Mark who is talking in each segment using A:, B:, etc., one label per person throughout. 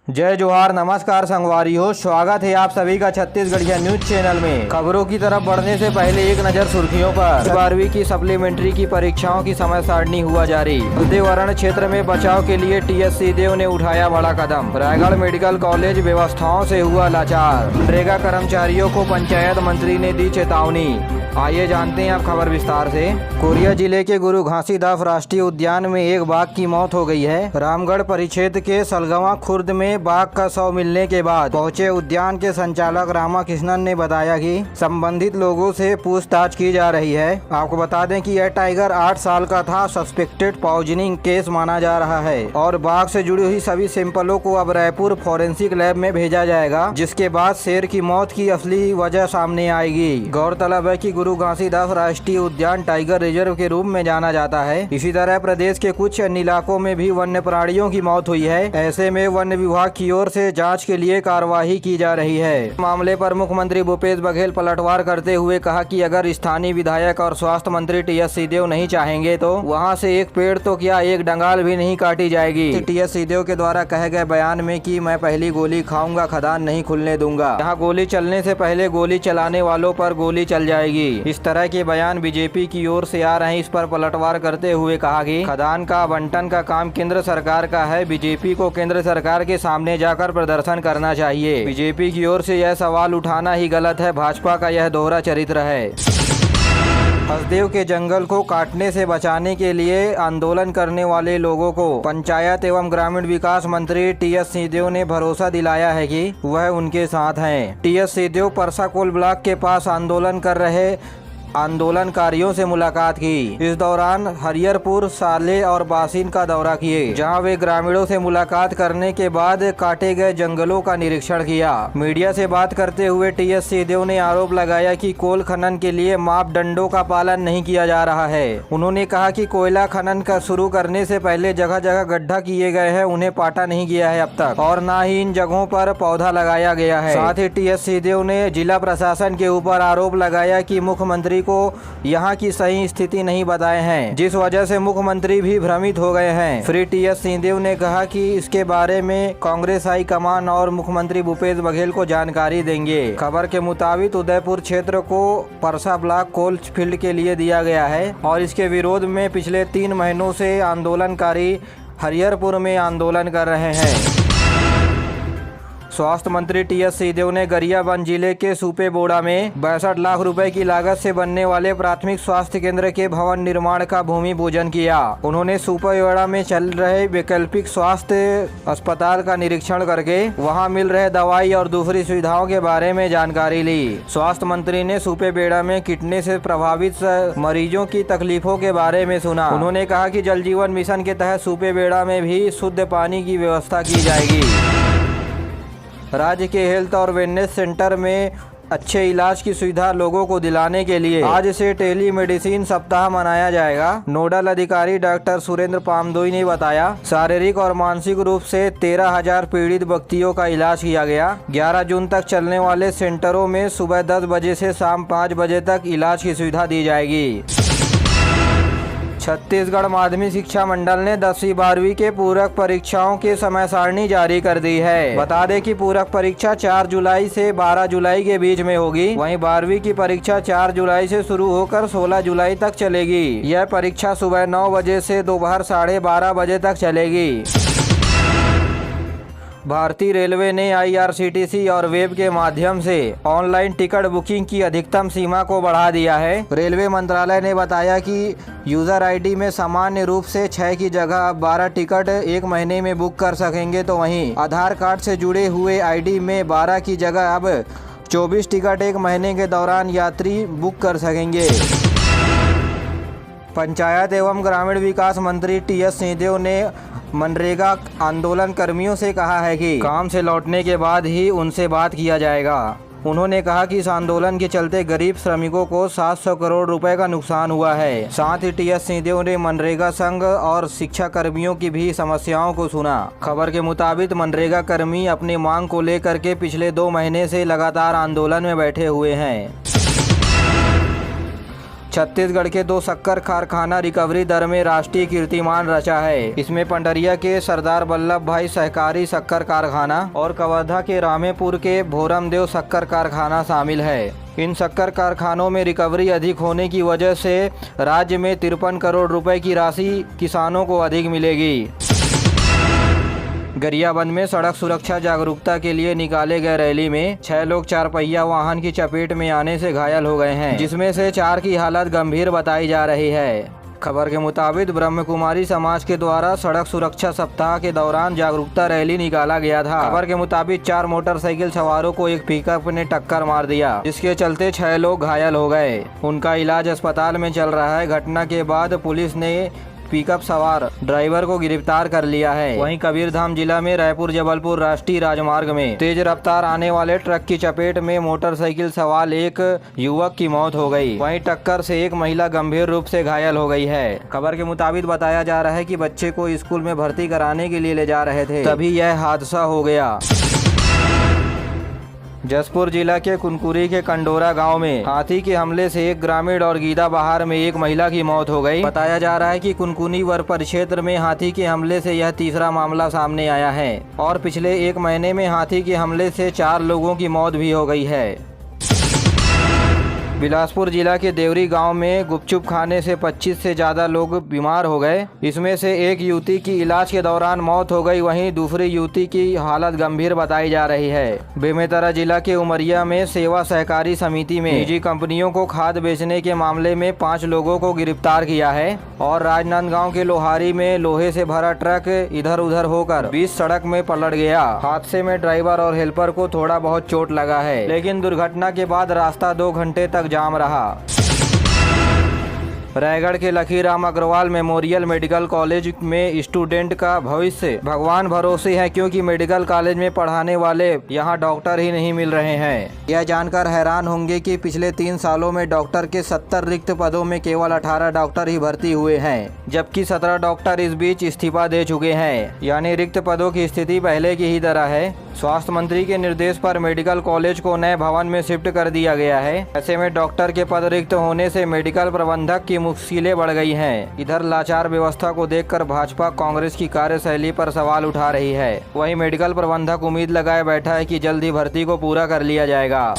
A: जय जोहार, नमस्कार संगवारियों, स्वागत है आप सभी का छत्तीसगढ़िया न्यूज चैनल में। खबरों की तरफ बढ़ने से पहले एक नजर सुर्खियों पर। 12वीं की सप्लीमेंट्री की परीक्षाओं की समय सारणी हुआ जारी। पर्यावरण क्षेत्र में बचाव के लिए टीएस सिंहदेव ने उठाया बड़ा कदम। रायगढ़ मेडिकल कॉलेज व्यवस्थाओं से हुआ लाचार। मनरेगा कर्मचारियों को पंचायत मंत्री ने दी चेतावनी। आइए जानते हैं अब खबर विस्तार से। कोरिया जिले के गुरु घासीदास राष्ट्रीय उद्यान में एक बाघ की मौत हो गई है। रामगढ़ परिक्षेत्र के सलगवा खुर्द में बाघ का शव मिलने के बाद पहुंचे उद्यान के संचालक रामाकृष्णन ने बताया कि संबंधित लोगों से पूछताछ की जा रही है। आपको बता दें कि यह टाइगर 8 साल का था। सस्पेक्टेड पॉइजनिंग केस माना जा रहा है और बाघ से जुड़ी हुई सभी सैंपलों को अब रायपुर फॉरेंसिक लैब में भेजा जाएगा, जिसके बाद शेर की मौत की असली वजह सामने आएगी। गौरतलब है कि गुरु घासीदास राष्ट्रीय उद्यान टाइगर रिजर्व के रूप में जाना जाता है। इसी तरह प्रदेश के कुछ अन्य इलाकों में भी वन्य प्राणियों की मौत हुई है। ऐसे में वन विभाग की ओर से जांच के लिए कार्यवाही की जा रही है। मामले पर मुख्यमंत्री भूपेश बघेल पलटवार करते हुए कहा कि अगर स्थानीय विधायक और स्वास्थ्य मंत्री टीएस सिंहदेव नहीं चाहेंगे तो वहां से एक पेड़ तो क्या एक डंगाल भी नहीं काटी जाएगी। टीएस सिंहदेव के द्वारा कहे गए बयान में कि मैं पहली गोली खाऊंगा, खदान नहीं खुलने दूंगा। यहाँ गोली चलने से पहले गोली चलाने वालों पर गोली चल जाएगी। इस तरह के बयान बीजेपी की ओर से आ रहे हैं। इस पर पलटवार करते हुए कहा कि खदान का आवंटन का काम केंद्र सरकार का है। बीजेपी को केंद्र सरकार के सामने जाकर प्रदर्शन करना चाहिए। बीजेपी की ओर से यह सवाल उठाना ही गलत है। भाजपा का यह दोहरा चरित्र है। हसदेव के जंगल को काटने से बचाने के लिए आंदोलन करने वाले लोगों को पंचायत एवं ग्रामीण विकास मंत्री टीएस सिंहदेव ने भरोसा दिलाया है कि वह उनके साथ हैं। टीएस सिंहदेव परसाकोल ब्लॉक के पास आंदोलन कर रहे आंदोलनकारियों से मुलाकात की। इस दौरान हरिहरपुर, साले और बासिन का दौरा किए, जहां वे ग्रामीणों से मुलाकात करने के बाद काटे गए जंगलों का निरीक्षण किया। मीडिया से बात करते हुए टीएस सिंहदेव ने आरोप लगाया कि कोल खनन के लिए मापदंडों का पालन नहीं किया जा रहा है। उन्होंने कहा कि कोयला खनन का शुरू करने से पहले जगह जगह गड्ढा किए गए हैं, उन्हें पाटा नहीं किया है अब तक, और न ही इन जगहों पर पौधा लगाया गया है। साथ ही टीएस सिंहदेव ने जिला प्रशासन के ऊपर आरोप लगाया कि मुख्यमंत्री को यहाँ की सही स्थिति नहीं बताए हैं, जिस वजह से मुख्यमंत्री भी भ्रमित हो गए हैं। फिर टीएस सिंहदेव ने कहा कि इसके बारे में कांग्रेस हाईकमान और मुख्यमंत्री भूपेश बघेल को जानकारी देंगे। खबर के मुताबिक उदयपुर क्षेत्र को परसा ब्लॉक कोल फील्ड के लिए दिया गया है और इसके विरोध में पिछले 3 महीनों से आंदोलनकारी हरिहरपुर में आंदोलन कर रहे हैं। स्वास्थ्य मंत्री टीएस सिंहदेव ने गरियाबंद जिले के सुपेबोड़ा में 62 लाख रुपए की लागत से बनने वाले प्राथमिक स्वास्थ्य केंद्र के भवन निर्माण का भूमि पूजन किया। उन्होंने सुपेबोड़ा में चल रहे वैकल्पिक स्वास्थ्य अस्पताल का निरीक्षण करके वहां मिल रहे दवाई और दूसरी सुविधाओं के बारे में जानकारी ली। स्वास्थ्य मंत्री ने सुपेबोड़ा में किडनी से प्रभावित मरीजों की तकलीफों के बारे में सुना। उन्होंने कहा कि जल जीवन मिशन के तहत सुपेबोड़ा में भी शुद्ध पानी की व्यवस्था की जाएगी। राज्य के हेल्थ और वेलनेस सेंटर में अच्छे इलाज की सुविधा लोगों को दिलाने के लिए आज से टेली मेडिसिन सप्ताह मनाया जाएगा। नोडल अधिकारी डॉक्टर सुरेंद्र पामदोई ने बताया, शारीरिक और मानसिक रूप से 13,000 पीड़ित व्यक्तियों का इलाज किया गया। 11 जून तक चलने वाले सेंटरों में सुबह 10 बजे से शाम 5 बजे तक इलाज की सुविधा दी जाएगी। छत्तीसगढ़ माध्यमिक शिक्षा मंडल ने 10वीं 12वीं के पूरक परीक्षाओं के समय सारणी जारी कर दी है। बता दें कि पूरक परीक्षा 4 जुलाई से 12 जुलाई के बीच में होगी। वहीं 12वीं की परीक्षा 4 जुलाई से शुरू होकर 16 जुलाई तक चलेगी। यह परीक्षा सुबह 9 बजे से दोपहर 12:30 बजे तक चलेगी। भारतीय रेलवे ने आईआरसीटीसी और वेब के माध्यम से ऑनलाइन टिकट बुकिंग की अधिकतम सीमा को बढ़ा दिया है। रेलवे मंत्रालय ने बताया कि यूजर आईडी में सामान्य रूप से 6 की जगह अब 12 टिकट 1 महीने में बुक कर सकेंगे, तो वहीं आधार कार्ड से जुड़े हुए आईडी में 12 की जगह अब 24 टिकट 1 महीने के दौरान यात्री बुक कर सकेंगे। पंचायत एवं ग्रामीण विकास मंत्री टीएस सिंहदेव ने मनरेगा आंदोलन कर्मियों से कहा है कि काम से लौटने के बाद ही उनसे बात किया जाएगा। उन्होंने कहा कि इस आंदोलन के चलते गरीब श्रमिकों को 700 करोड़ रुपए का नुकसान हुआ है। साथ ही टीएस सिंहदेव ने मनरेगा संघ और शिक्षा कर्मियों की भी समस्याओं को सुना। खबर के मुताबिक मनरेगा कर्मी अपनी मांग को लेकर के पिछले 2 महीने से लगातार आंदोलन में बैठे हुए हैं। छत्तीसगढ़ के 2 शक्कर कारखाना रिकवरी दर में राष्ट्रीय कीर्तिमान रचा है। इसमें पंडरिया के सरदार वल्लभ भाई सहकारी शक्कर कारखाना और कवर्धा के रामेपुर के भोरमदेव शक्कर कारखाना शामिल है। इन शक्कर कारखानों में रिकवरी अधिक होने की वजह से राज्य में 53 करोड़ रुपए की राशि किसानों को अधिक मिलेगी। गरियाबंद में सड़क सुरक्षा जागरूकता के लिए निकाले गए रैली में 6 लोग 4 पहिया वाहन की चपेट में आने से घायल हो गए हैं, जिसमें से 4 की हालत गंभीर बताई जा रही है। खबर के मुताबिक ब्रह्म कुमारी समाज के द्वारा सड़क सुरक्षा सप्ताह के दौरान जागरूकता रैली निकाला गया था। खबर के मुताबिक 4 मोटरसाइकिल सवारों को एक पिकअप ने टक्कर मार दिया, जिसके चलते 6 लोग घायल हो गए। उनका इलाज अस्पताल में चल रहा है। घटना के बाद पुलिस ने पिकअप सवार ड्राइवर को गिरफ्तार कर लिया है। वहीं कबीरधाम जिला में रायपुर जबलपुर राष्ट्रीय राजमार्ग में तेज रफ्तार आने वाले ट्रक की चपेट में मोटरसाइकिल सवार एक युवक की मौत हो गई। वहीं टक्कर से एक महिला गंभीर रूप से घायल हो गई है। खबर के मुताबिक बताया जा रहा है कि बच्चे को स्कूल में भर्ती कराने के लिए ले जा रहे थे, तभी यह हादसा हो गया। जसपुर जिला के कुनकुरी के कंडोरा गांव में हाथी के हमले से एक ग्रामीण और गीदा बहार में एक महिला की मौत हो गई। बताया जा रहा है कि कुनकुनी वर परिक्षेत्र में हाथी के हमले से यह तीसरा मामला सामने आया है और पिछले 1 महीने में हाथी के हमले से 4 लोगों की मौत भी हो गई है। बिलासपुर जिला के देवरी गांव में गुपचुप खाने से 25 से ज्यादा लोग बीमार हो गए। इसमें से एक युवती की इलाज के दौरान मौत हो गई, वहीं दूसरी युवती की हालत गंभीर बताई जा रही है। बेमेतरा जिला के उमरिया में सेवा सहकारी समिति में निजी कंपनियों को खाद बेचने के मामले में 5 लोगों को गिरफ्तार किया है और राजनांदगांव के लोहारी में लोहे से भरा ट्रक इधर उधर होकर बीच सड़क में पलट गया। हादसे में ड्राइवर और हेल्पर को थोड़ा बहुत चोट लगा है, लेकिन दुर्घटना के बाद रास्ता 2 घंटे तक जाम रहा। रायगढ़ के Lakhiram Agrawal memorial medical college में स्टूडेंट का भविष्य भगवान भरोसे है, क्योंकि मेडिकल कॉलेज में पढ़ाने वाले यहां डॉक्टर ही नहीं मिल रहे हैं। यह जानकर हैरान होंगे कि पिछले 3 सालों में डॉक्टर के 70 रिक्त पदों में केवल 18 डॉक्टर ही भर्ती हुए हैं, जबकि 17 डॉक्टर इस बीच इस्तीफा दे चुके हैं। यानी रिक्त पदों की स्थिति पहले की ही तरह है। स्वास्थ्य मंत्री के निर्देश पर मेडिकल कॉलेज को नए भवन में शिफ्ट कर दिया गया है। ऐसे में डॉक्टर के पद रिक्त होने से मेडिकल प्रबंधक की मुश्किलें बढ़ गई हैं। इधर लाचार व्यवस्था को देखकर भाजपा कांग्रेस की कार्यशैली पर सवाल उठा रही है। वहीं मेडिकल प्रबंधक उम्मीद लगाए बैठा है कि जल्द ही भर्ती को पूरा कर लिया जाएगा।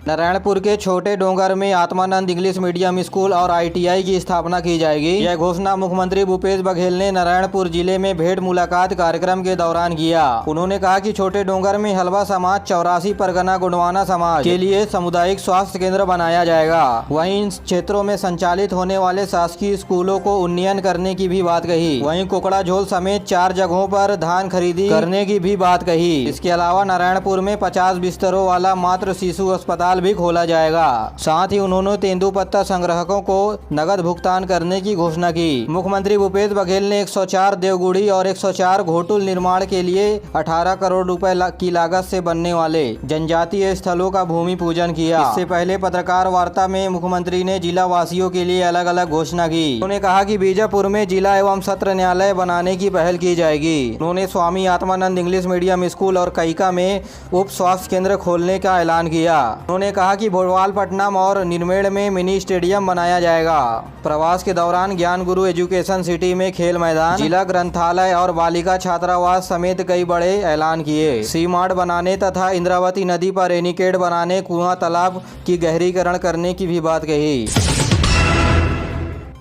A: नारायणपुर के छोटे डोंगर में आत्मानंद इंग्लिश मीडियम स्कूल और ITI की स्थापना की जाएगी। यह घोषणा मुख्यमंत्री भूपेश बघेल ने नारायणपुर जिले में भेंट मुलाकात कार्यक्रम के दौरान किया। उन्होंने कहा कि छोटे डोंगर में हलवा समाज 84 परगना गोंडवाना समाज के लिए सामुदायिक स्वास्थ्य केंद्र बनाया जाएगा। वहीं इन क्षेत्रों में संचालित होने वाले शासकीय स्कूलों को उन्नयन करने की भी बात कही। वहीं कोकड़ा झोल समेत 4 जगहों पर धान खरीदी करने की भी बात कही। इसके अलावा नारायणपुर में 50 बिस्तरों वाला मातृ शिशु अस्पताल भी खोला जाएगा। साथ ही उन्होंने तेंदुपत्ता संग्राहकों को नगद भुगतान करने की घोषणा की। मुख्यमंत्री भूपेश बघेल ने 104 देवगुड़ी और 104 घोटुल निर्माण के लिए 18 करोड़ रुपए की लागत से बनने वाले जनजातीय स्थलों का भूमि पूजन किया। इससे पहले पत्रकार वार्ता में मुख्यमंत्री ने जिला वासियों के लिए अलग अलग घोषणा की। उन्होंने कहा कि बीजापुर में जिला एवं सत्र न्यायालय बनाने की पहल की जाएगी। उन्होंने Swami Atmanand English medium school और कैका में उप स्वास्थ्य केंद्र खोलने का ऐलान किया। उन्होंने कहा कि भोपालपट्टनम और निर्मेड़ में मिनी स्टेडियम बनाया जाएगा। प्रवास के दौरान ज्ञान गुरु एजुकेशन सिटी में खेल मैदान, जिला ग्रंथालय और बालिका छात्रावास समेत कई बड़े ऐलान किए। सी मार्ट बनाने तथा इंद्रावती नदी पर रेनिकेड बनाने, कुआं तालाब की गहरीकरण करने की भी बात कही।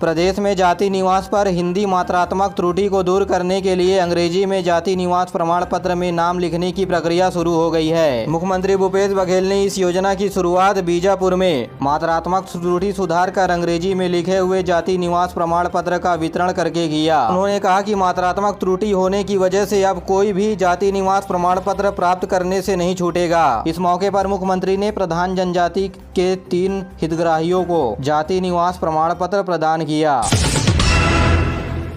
A: प्रदेश में जाति निवास पर हिंदी मात्रात्मक त्रुटि को दूर करने के लिए अंग्रेजी में जाति निवास प्रमाण पत्र में नाम लिखने की प्रक्रिया शुरू हो गई है। मुख्यमंत्री भूपेश बघेल ने इस योजना की शुरुआत बीजापुर में मात्रात्मक त्रुटि सुधार कर अंग्रेजी में लिखे हुए जाति निवास प्रमाण पत्र का वितरण करके किया। उन्होंने कहा कि मात्रात्मक त्रुटि होने की वजह से अब कोई भी जाति निवास प्रमाण पत्र प्राप्त करने से नहीं छूटेगा। इस मौके पर मुख्यमंत्री ने प्रधान जनजाति के 3 हितग्राहियों को जाति निवास प्रमाण पत्र प्रदान किया।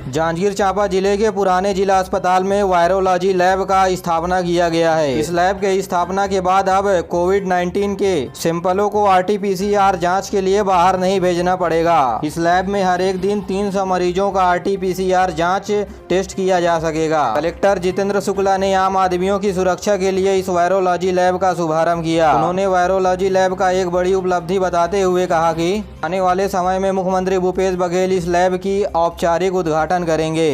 A: जांजगीर चांपा जिले के पुराने जिला अस्पताल में वायरोलॉजी लैब का स्थापना किया गया है। इस लैब के स्थापना के बाद अब कोविड-19 के सैंपलों को RT-PCR जांच के लिए बाहर नहीं भेजना पड़ेगा। इस लैब में हर एक दिन 300 मरीजों का RT-PCR जांच टेस्ट किया जा सकेगा। कलेक्टर जितेंद्र शुक्ला ने आम आदमियों की सुरक्षा के लिए इस वायरोलॉजी लैब का शुभारंभ किया। उन्होंने वायरोलॉजी लैब का एक बड़ी उपलब्धि बताते हुए कहा कि आने वाले समय में मुख्यमंत्री भूपेश बघेल इस लैब की औपचारिक उद्घाटन करेंगे।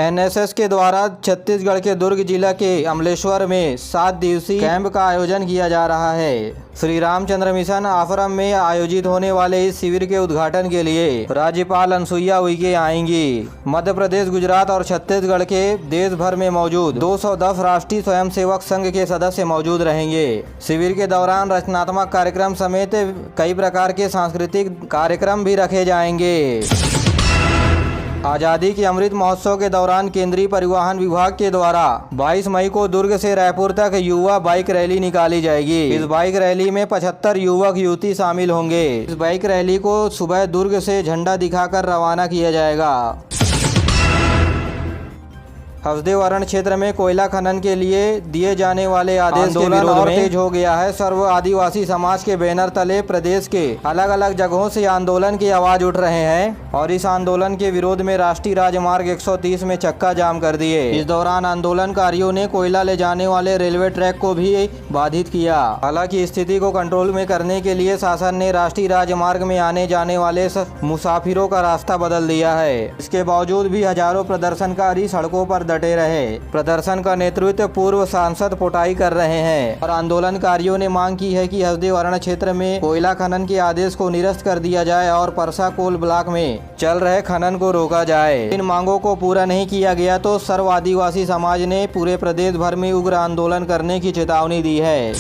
A: NSS के द्वारा छत्तीसगढ़ के दुर्ग जिला के अमलेश्वर में 7 दिवसीय कैंप का आयोजन किया जा रहा है। श्री रामचंद्र मिशन आश्रम में आयोजित होने वाले इस शिविर के उद्घाटन के लिए राज्यपाल अनुसुईया उइके आएंगी। मध्य प्रदेश, गुजरात और छत्तीसगढ़ के देश भर में मौजूद 210 राष्ट्रीय स्वयंसेवक संघ के सदस्य मौजूद रहेंगे। शिविर के दौरान रचनात्मक कार्यक्रम समेत कई प्रकार के सांस्कृतिक कार्यक्रम भी रखे जाएंगे। आज़ादी के अमृत महोत्सव के दौरान केंद्रीय परिवहन विभाग के द्वारा 22 मई को दुर्ग से रायपुर तक युवा बाइक रैली निकाली जाएगी। इस बाइक रैली में 75 युवक युवती शामिल होंगे। इस बाइक रैली को सुबह दुर्ग से झंडा दिखाकर रवाना किया जाएगा। हसदेव अरण्य क्षेत्र में कोयला खनन के लिए दिए जाने वाले आदेश के विरोध में तेज हो गया है। सर्व आदिवासी समाज के बैनर तले प्रदेश के अलग अलग जगहों से आंदोलन की आवाज उठ रहे हैं और इस आंदोलन के विरोध में राष्ट्रीय राजमार्ग 130 में चक्का जाम कर दिए। इस दौरान आंदोलनकारियों ने कोयला ले जाने वाले रेलवे ट्रैक को भी बाधित किया। हालांकि स्थिति को कंट्रोल में करने के लिए शासन ने राष्ट्रीय राजमार्ग में आने जाने वाले मुसाफिरों का रास्ता बदल दिया है। इसके बावजूद भी हजारों प्रदर्शनकारी सड़कों पर डटे रहे। प्रदर्शन का नेतृत्व पूर्व सांसद पोटाई कर रहे हैं और आंदोलनकारियों ने मांग की है कि हसदेव अरण्य क्षेत्र में कोयला खनन के आदेश को निरस्त कर दिया जाए और परसा कोल ब्लॉक में चल रहे खनन को रोका जाए। इन मांगों को पूरा नहीं किया गया तो सर्व आदिवासी समाज ने पूरे प्रदेश भर में उग्र आंदोलन करने की चेतावनी दी है।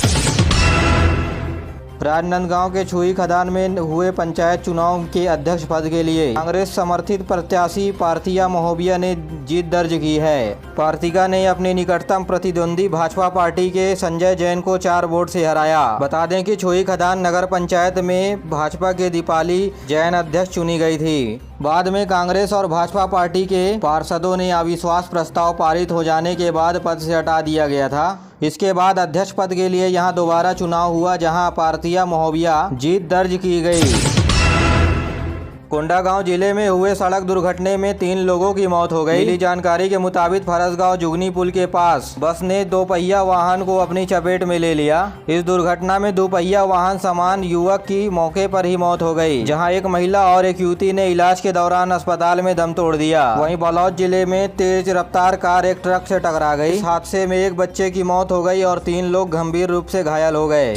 A: राजनांदगांव के छुई खदान में हुए पंचायत चुनाव के अध्यक्ष पद के लिए कांग्रेस समर्थित प्रत्याशी पार्थिया महोबिया ने जीत दर्ज की है। पार्थिका ने अपने निकटतम प्रतिद्वंदी भाजपा पार्टी के संजय जैन को 4 वोट से हराया। बता दें कि छुई खदान नगर पंचायत में भाजपा के दीपाली जैन अध्यक्ष चुनी गई थी। बाद में कांग्रेस और भाजपा पार्टी के पार्षदों ने अविश्वास प्रस्ताव पारित हो जाने के बाद पद से हटा दिया गया था। इसके बाद अध्यक्ष पद के लिए यहां दोबारा चुनाव हुआ, जहां पार्थिया महोबिया जीत दर्ज की गई। कोंडागांव जिले में हुए सड़क दुर्घटना में 3 लोगों की मौत हो गई। मिली जानकारी के मुताबिक फरसगांव जुगनी पुल के पास बस ने 2 पहिया वाहन को अपनी चपेट में ले लिया। इस दुर्घटना में 2 पहिया वाहन समान युवक की मौके पर ही मौत हो गई, जहां एक महिला और एक युवती ने इलाज के दौरान अस्पताल में दम तोड़ दिया। वहीं बालोद जिले में तेज रफ्तार कार एक ट्रक से टकरा गई। इस हादसे में एक बच्चे की मौत हो गई और 3 लोग गंभीर रूप से घायल हो गए।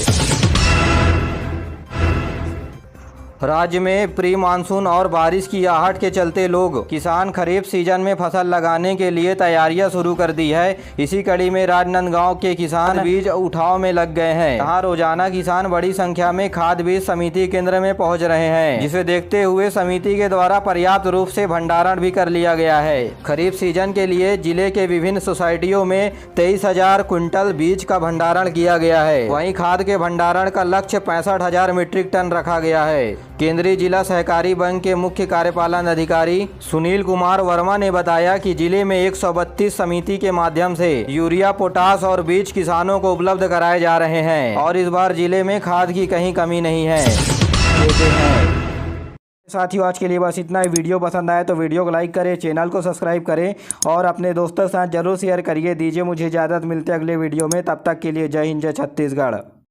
A: राज्य में प्री मानसून और बारिश की आहट के चलते लोग किसान खरीफ सीजन में फसल लगाने के लिए तैयारियां शुरू कर दी है। इसी कड़ी में राजनांदगांव के किसान बीज उठाव में लग गए हैं। यहाँ रोजाना किसान बड़ी संख्या में खाद बीज समिति केंद्र में पहुंच रहे हैं, जिसे देखते हुए समिति के द्वारा पर्याप्त रूप से भंडारण भी कर लिया गया है। खरीफ सीजन के लिए जिले के विभिन्न सोसाइटियों में 23,000 क्विंटल बीज का भंडारण किया गया है। वहीं खाद के भंडारण का लक्ष्य 65,000 मीट्रिक टन रखा गया है। केंद्रीय जिला सहकारी बैंक के मुख्य कार्यपालन अधिकारी सुनील कुमार वर्मा ने बताया कि जिले में 132 समिति के माध्यम से यूरिया, पोटास और बीज किसानों को उपलब्ध कराए जा रहे हैं और इस बार जिले में खाद की कहीं कमी नहीं है। साथियों, आज के लिए बस इतना ही। वीडियो पसंद आए तो वीडियो को लाइक करें, चैनल को सब्सक्राइब करें और अपने दोस्तों के साथ जरूर शेयर करिए। दीजिए मुझे इजाज़त, मिलते अगले वीडियो में। तब तक के लिए जय हिंद, जय छत्तीसगढ़।